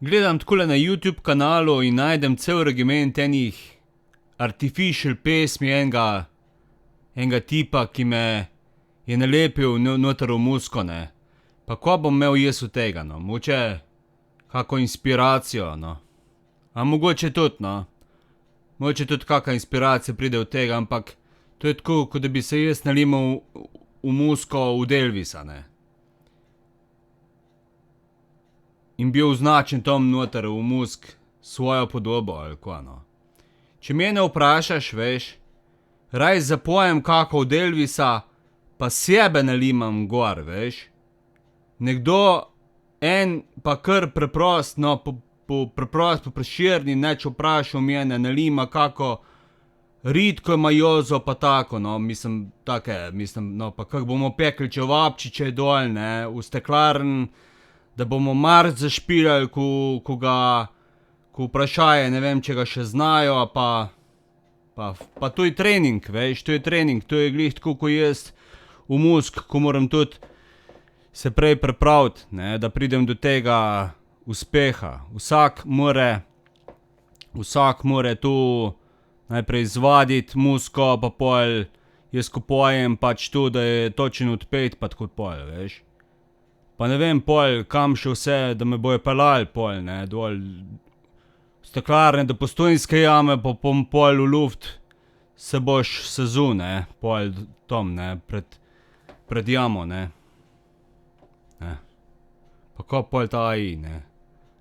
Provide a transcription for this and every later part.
Gledam takole na YouTube kanalu in najdem cel regiment enih artificial pesmi enega tipa, ki me je nalepil noter v muziko, ne. Pa kaj bom imel jaz od tega, no, mogoče kako inspiracijo, no. A mogoče tudi, no. Mogoče tudi kaka inspiracija pride od tega, ampak to je tako, kot da bi se jaz nalimal v muziko od Elvisa, ne. In bil označen tam noter v muziki s svojo podobo ali kaj, no. Če mene vprašaš, veš, raje zapojem kako od Elvisa, pa sebe nalimam gor, veš. Nekdo en pa kar preprost, no, preprost, po Prešerni, nič vprašal mene, nalima kako Ritko Majozo pa tako, no, mislim, no, pa kako bomo pekli čevapčiče dol, ne, v steklarni, da bomo Mars zašpilali, ko vprašaje, ne vem, če ga še znajo, pa to je trening, veš, to je trening, to je glih tako, ko jaz v muziki, ko moram tudi se prej pripraviti, ne, da pridem do tega uspeha. Vsak more tu najprej zvaditi muziko, pa pol jaz ko pojem pač to, da je točno odpet, pa tako pol, veš. Pa ne vem pol, kam še vse, da me bojo peljali pol, ne, dol v steklarne do Postojnske jame, pa bom pol v luft se boš sezul, ne, pol tam, ne, pred jamo, ne. Pa kaj pol ta AI, ne,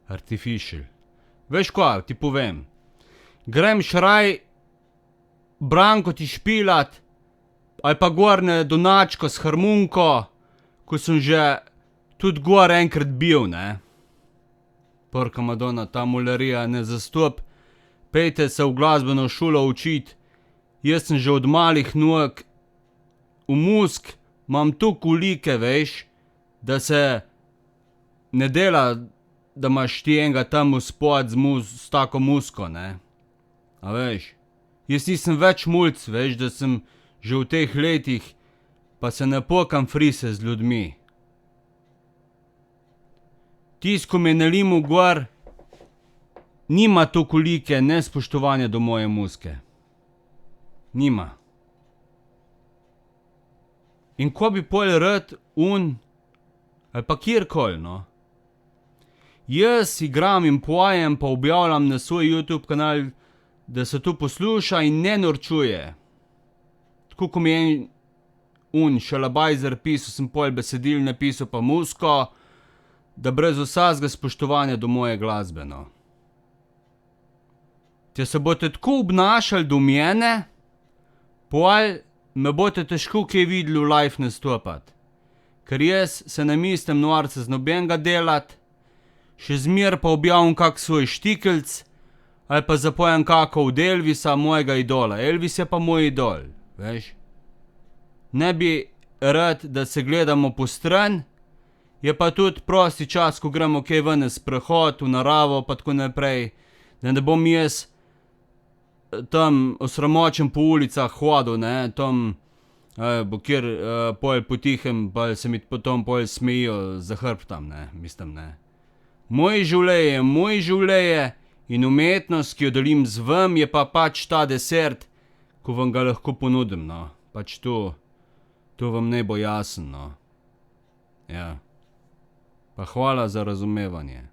artificial. Veš kaj, ti povem, grem šraj Branko ti špilat, ali pa gor na Donačko s harmoniko, ko sem že tudi gor enkrat bil, ne. Porka madona, ta mularija ne zastopi, pejte se v glasbeno šolo učit, jaz sem že od malih nog v muziki, imam toliko like, veš, da se ne dela, da imaš ti enega tam spod s tako muziko, ne. A veš, jaz nisem več mulc, veš, da sem že v teh letih, pa se ne pokam frise z ljudmi. Tisti, ko mi je nalimal gor, nima toliko like, ne spoštovanja do moje muzike. Nima. In ko bi pol rad ali pa kjerkoli, no. Jaz igram in pojem, pa objavljam na svoj YouTube kanal, da se to posluša in ne norčuje. Tako ko mi je en šalabajzer pisal, sem pol besedil napisal pa muziko, da brez vsakega spoštovanja do moje glasbe, no. Če se boste tako obnašali do mene, pol me boste težko kaj videli v live nastopati. Ker jaz se ne mislim norca z nobenega delati, še zmeraj pa objavim kak svoj štikelc, ali pa zapojem kako od Elvisa, mojega idola. Elvis je pa moj idol, veš. Ne bi rad, da se gledamo postran, je pa tudi prosti čas, ko gremo kaj ven na sprehod, v naravo pa tako naprej, da ne bom jaz tam osramočen po ulicah hodil, ne, tam, kjer pol potihem, pa se mi potom pol smejijo za hrbtom, ne, mislim, ne. Moje življenje je moje življenje in umetnost, ki jo delim z vam, je pa pač ta desert, ko vam ga lahko ponudim, no. Pač to vam naj bo jasno, no. Ja. Pa hvala za razumevanje.